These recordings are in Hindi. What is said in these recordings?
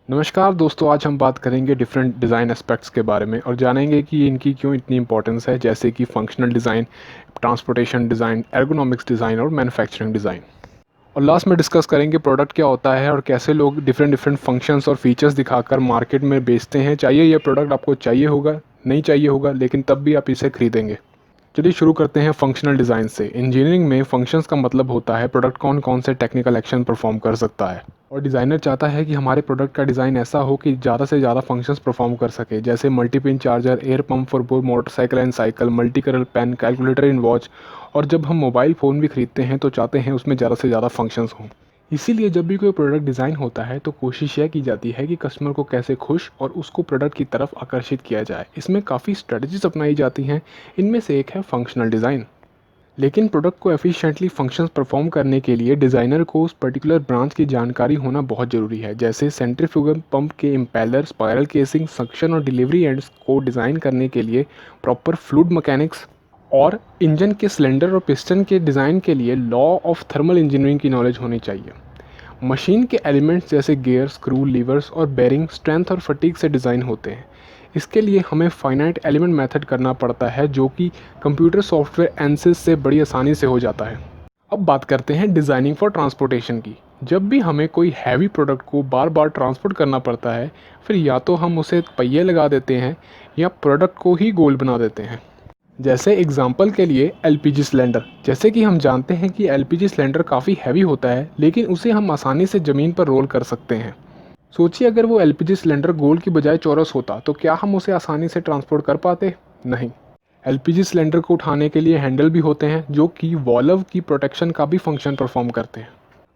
नमस्कार दोस्तों, आज हम बात करेंगे डिफरेंट डिज़ाइन एस्पेक्ट्स के बारे में और जानेंगे कि इनकी क्यों इतनी इंपॉर्टेंस है, जैसे कि functional design, transportation design, ergonomics design और मैन्युफैक्चरिंग डिज़ाइन। और लास्ट में डिस्कस करेंगे प्रोडक्ट क्या होता है और कैसे लोग डिफरेंट डिफरेंट फंक्शंस और फीचर्स दिखाकर मार्केट में बेचते हैं। चाहिए ये प्रोडक्ट आपको चाहिए होगा, नहीं चाहिए होगा, लेकिन तब भी आप इसे खरीदेंगे। चलिए शुरू करते हैं फंक्शनल डिज़ाइन से। इंजीनियरिंग में फंक्शंस का मतलब होता है प्रोडक्ट कौन कौन से टेक्निकल एक्शन परफॉर्म कर सकता है, और डिज़ाइनर चाहता है कि हमारे प्रोडक्ट का डिज़ाइन ऐसा हो कि ज़्यादा से ज़्यादा फंक्शंस परफॉर्म कर सके, जैसे multi pin charger, air pump for both motorcycle and cycle, multi colour pen, calculator in watch. और जब हम मोबाइल फ़ोन भी खरीदते हैं तो चाहते हैं उसमें ज़्यादा से ज़्यादा फंक्शंस हों। इसीलिए जब भी कोई प्रोडक्ट डिज़ाइन होता है तो कोशिश यह की जाती है कि कस्टमर को कैसे खुश और उसको प्रोडक्ट की तरफ आकर्षित किया जाए। इसमें काफ़ी स्ट्रेटजीज अपनाई जाती हैं। इनमें से एक है फंक्शनल डिज़ाइन। लेकिन प्रोडक्ट को एफिशिएंटली फंक्शंस परफॉर्म करने के लिए डिज़ाइनर को उस पर्टिकुलर ब्रांच की जानकारी होना बहुत ज़रूरी है, जैसे सेंट्रीफ्यूगल पंप के इम्पेलर, स्पायरल केसिंग, सक्शन और डिलीवरी एंड्स को डिज़ाइन करने के लिए प्रॉपर फ्लूइड मैकेनिक्स, और इंजन के सिलेंडर और पिस्टन के डिज़ाइन के लिए लॉ ऑफ थर्मल इंजीनियरिंग की नॉलेज होनी चाहिए। मशीन के एलिमेंट्स जैसे गियर, स्क्रू, लीवर्स और बेरिंग स्ट्रेंथ और फटीग से डिज़ाइन होते हैं। इसके लिए हमें फाइनाइट एलिमेंट मेथड करना पड़ता है, जो कि कंप्यूटर सॉफ्टवेयर एनसिस से बड़ी आसानी से हो जाता है। अब बात करते हैं डिज़ाइनिंग फॉर ट्रांसपोर्टेशन की। जब भी हमें कोई हैवी प्रोडक्ट को बार बार ट्रांसपोर्ट करना पड़ता है, फिर या तो हम उसे पहिए लगा देते हैं या प्रोडक्ट को ही गोल बना देते हैं। जैसे एग्जाम्पल के लिए एलपीजी सिलेंडर। जैसे कि हम जानते हैं कि एलपीजी सिलेंडर काफ़ी हैवी होता है, लेकिन उसे हम आसानी से ज़मीन पर रोल कर सकते हैं। सोचिए अगर वो एलपीजी सिलेंडर गोल की बजाय चौरस होता तो क्या हम उसे आसानी से ट्रांसपोर्ट कर पाते? नहीं। एलपीजी सिलेंडर को उठाने के लिए हैंडल भी होते हैं, जो कि वॉल्व की प्रोटेक्शन का भी फंक्शन परफॉर्म करते हैं।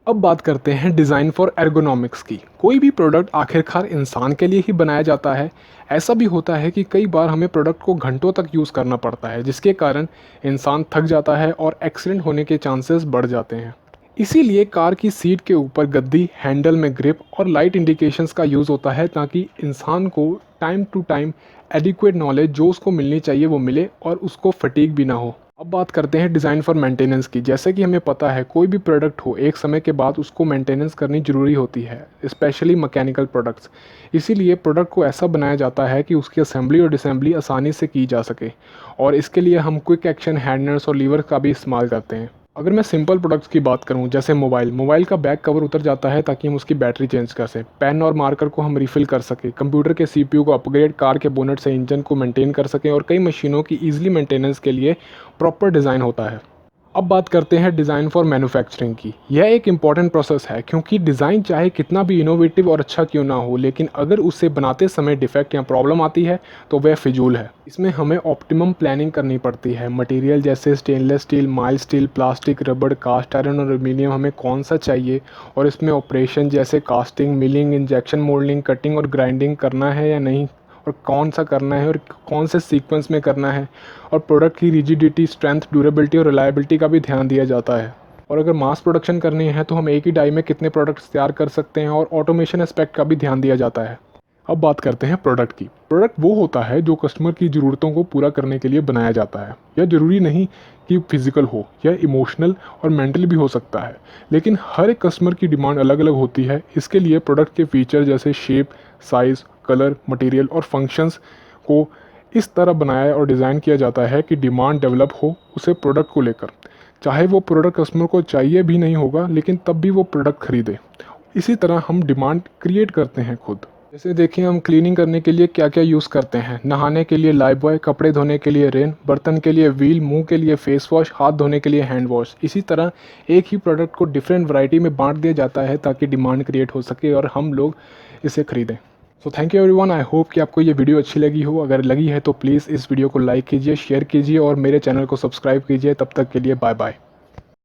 अब बात करते हैं डिज़ाइन फॉर एर्गोनॉमिक्स की। कोई भी प्रोडक्ट आखिरकार इंसान के लिए ही बनाया जाता है। ऐसा भी होता है कि कई बार हमें प्रोडक्ट को घंटों तक यूज़ करना पड़ता है, जिसके कारण इंसान थक जाता है और एक्सीडेंट होने के चांसेस बढ़ जाते हैं। इसीलिए कार की सीट के ऊपर गद्दी, हैंडल में ग्रिप और लाइट इंडिकेशंस का यूज़ होता है, ताकि इंसान को time to time adequate knowledge जो उसको मिलनी चाहिए वो मिले और उसको फटीग भी ना हो। अब बात करते हैं डिज़ाइन फॉर मेंटेनेंस की। जैसे कि हमें पता है कोई भी प्रोडक्ट हो, एक समय के बाद उसको मेंटेनेंस करनी ज़रूरी होती है, स्पेशली मैकेनिकल प्रोडक्ट्स। इसीलिए प्रोडक्ट को ऐसा बनाया जाता है कि उसकी असेंबली और डिसेंबली आसानी से की जा सके, और इसके लिए हम क्विक एक्शन हैंडलर्स और लीवर का भी इस्तेमाल करते हैं। अगर मैं सिंपल प्रोडक्ट्स की बात करूं, जैसे मोबाइल का बैक कवर उतर जाता है ताकि हम उसकी बैटरी चेंज कर सकें, पेन और मार्कर को हम रिफ़िल कर सकें, कंप्यूटर के सीपीयू को अपग्रेड, कार के बोनेट से इंजन को मेंटेन कर सकें, और कई मशीनों की ईजिली मेंटेनेंस के लिए प्रॉपर डिज़ाइन होता है। अब बात करते हैं डिज़ाइन फॉर मैन्युफैक्चरिंग की। यह एक इम्पॉर्टेंट प्रोसेस है, क्योंकि डिज़ाइन चाहे कितना भी इनोवेटिव और अच्छा क्यों ना हो, लेकिन अगर उसे बनाते समय डिफेक्ट या प्रॉब्लम आती है तो वह फिजूल है। इसमें हमें ऑप्टिमम प्लानिंग करनी पड़ती है। मटेरियल जैसे stainless steel, mild steel, plastic, रबड़, कास्ट आयरन और एल्यूमिनियम हमें कौन सा चाहिए, और इसमें ऑपरेशन जैसे casting, milling, injection moulding, cutting और ग्राइंडिंग करना है या नहीं, और कौन सा करना है और कौन से सीक्वेंस में करना है, और प्रोडक्ट की रिजिडिटी, स्ट्रेंथ, ड्यूरेबिलिटी और रिलायबिलिटी का भी ध्यान दिया जाता है। और अगर मास प्रोडक्शन करनी है तो हम एक ही डाई में कितने प्रोडक्ट्स तैयार कर सकते हैं, और ऑटोमेशन एस्पेक्ट का भी ध्यान दिया जाता है। अब बात करते हैं प्रोडक्ट की। प्रोडक्ट वो होता है जो कस्टमर की ज़रूरतों को पूरा करने के लिए बनाया जाता है। यह ज़रूरी नहीं कि फिजिकल हो, यह इमोशनल और मेंटल भी हो सकता है, लेकिन हर एक कस्टमर की डिमांड अलग अलग होती है। इसके लिए प्रोडक्ट के फीचर जैसे शेप, साइज़, कलर, मटेरियल और फंक्शंस को इस तरह बनाया और डिज़ाइन किया जाता है कि डिमांड डेवलप हो उसे प्रोडक्ट को लेकर, चाहे वो प्रोडक्ट कस्टमर को चाहिए भी नहीं होगा, लेकिन तब भी वो प्रोडक्ट खरीदे। इसी तरह हम डिमांड क्रिएट करते हैं खुद। जैसे देखिए, हम क्लीनिंग करने के लिए क्या क्या यूज़ करते हैं। नहाने के लिए लाइफबॉय, कपड़े धोने के लिए रेन, बर्तन के लिए व्हील, मुंह के लिए फेस वॉश, हाथ धोने के लिए हैंड वॉश। इसी तरह एक ही प्रोडक्ट को डिफरेंट वैरायटी में बांट दिया जाता है ताकि डिमांड क्रिएट हो सके और हम लोग इसे खरीदें। So thank you everyone. I hope कि आपको ये वीडियो अच्छी लगी हो। अगर लगी है तो प्लीज़ इस वीडियो को लाइक कीजिए, शेयर कीजिए और मेरे चैनल को सब्सक्राइब कीजिए। तब तक के लिए बाय बाय।